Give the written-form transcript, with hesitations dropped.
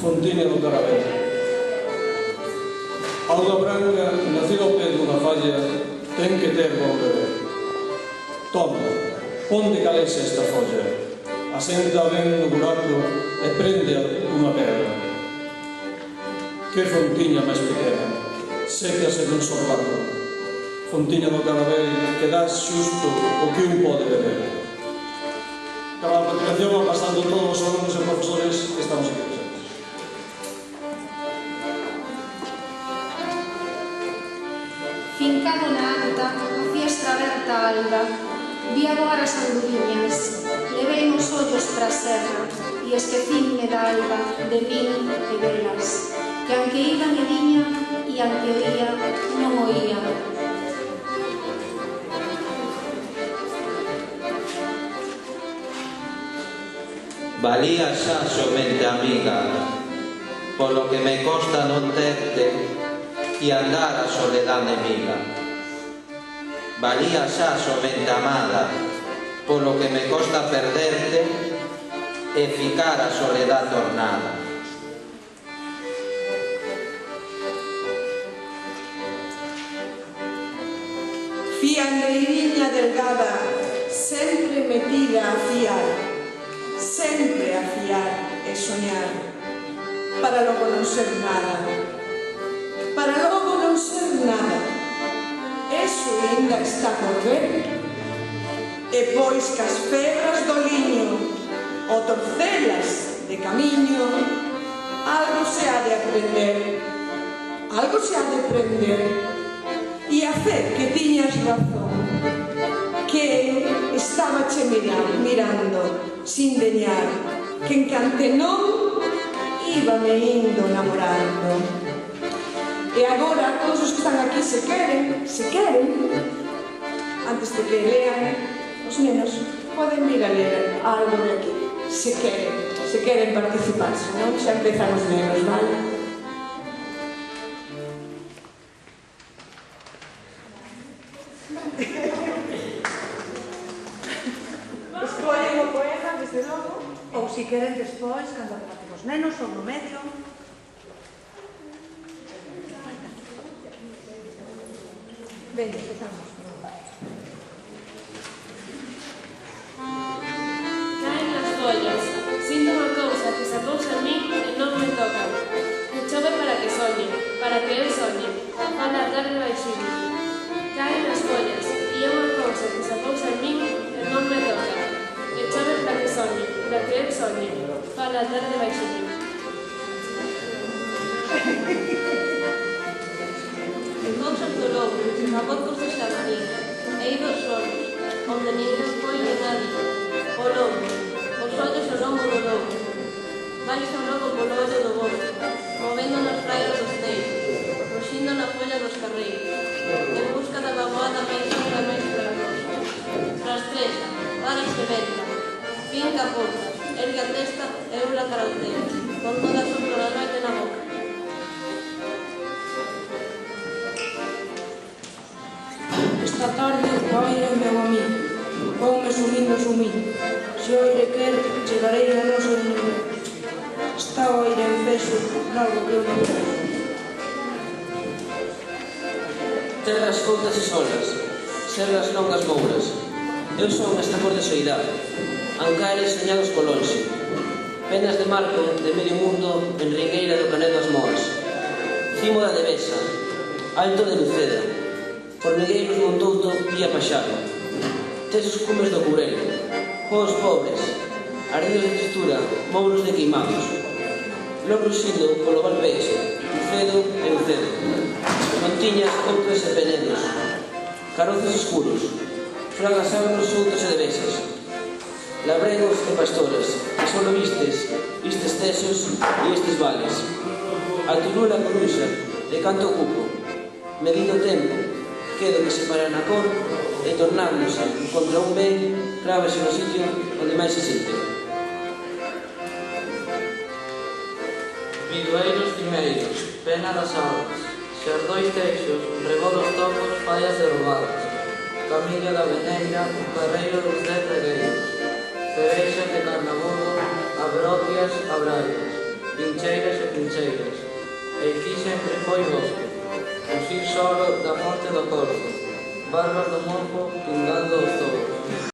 Fontiña do Carabel. Auga branca, nacida ao pé dunha falla, ten que ter bo beber. Toma, ponte calexa esta folla, asenta ben no buraco e prende unha pedra. Que fontiña máis pequena, sécase dun sorbato. Fontiña do Carabel que dás xusto o que un pode beber. Cada continuación van pasando todos os alumnos e profesores que estamos aquí presentes. Fincado na anta, a fiestra aberta a alba, vi aboar as andorinhas, levei nos ollos pra serra e esquecinme da alba de min e velas, que anque iban e viñan e anque oía non oía. Valía xa somente amiga, polo que me costa non terte e andar a soledade miga. Valía xa somente amada, polo que me costa perderte e ficar a soledade tornada. Fiandeiriña delgada, sempre metida a fiar, sempre a fiar e soñar, para logo non ser nada, para logo non ser nada. Eso ainda está por ver. E pois que as febras do liño, o torcelas de camiño, algo se ha de aprender, algo se ha de aprender. E a fe que tiñas razón, que estaba che mirando, sin deñar, que encante non iba me indo namorando. E agora todos os que están aquí se queren, antes de que lean, os nenos poden vir a ler algo de aquí, se queren participar, senón xa empezan os nenos, vale? Escollen o poema, desde logo, ou se queren despois, cando reparten os nenos ou no medio. Ben, empezamos. Caen as follas, sinto unha cousa que se apousa en min e non me toca. Que chove para que soñe, para que el soñe, fala a tarde baixinho. Caen as follas, e é unha cousa que se apousa en min e non me toca. Que chove para que soñe, para que el soñe, fala a tarde baixinho. Cousas do lobo, abocos de xardín, eidos solos, onde ninguén foi de nadie. O lobo, os ollos ao longo do lobo, baixa o lobo polo ollo do bosque, movendo nas praias dos teiros, ruxindo na folla dos carreiros, en busca da baboada máis longa e máis fragosa. Rastrexa, varas que venta, finca a porta, ergue a testa e ula cara ao teito, con toda a sopro da noite na boca. Esta tarde oire meu amigo, voume subindo sumindo. Se oire quer, chegarei ao noso nivel. Está o aire en peso, algo que eu non vejo. Terras coutas e solas, serras longas mouras. Eu son esta cor de soidade, ancares señados co lonxe. Penas de marco de medio mundo en ringueira do Canet das Moas. Cimo da Devesa, alto de Luceda. Formigueiros Montouto vía Paxaro, tesos cumes do Courel, Juegos pobres, ardidos de textura, mouros de queimados, logo ruxido polo Valpeixe, Ucedo e Ucedo, Montiñas, outros e penedos, carozos escuros, fragas agros, outros e devesas, labregos e pastoras, que solo vistes tesos e estes vales, a Turula Coruxa, de canto cupo, medido tempo, quedo que separa na cor e tornándose contra un ben, clávase no sitio onde máis se sinte. Vidueiros timeiros, pena das augas, xardóis teixos, regolos topos, fallas derrubadas, camiño da Veneira, carreiro dos 10 regueiros, cereixas de Carnabudo, abropias, abraias, vincheiras e trincheiras, e aquí sempre foi bosque, o xir solo da monte do corpo, barbas do morfo pingando os toros.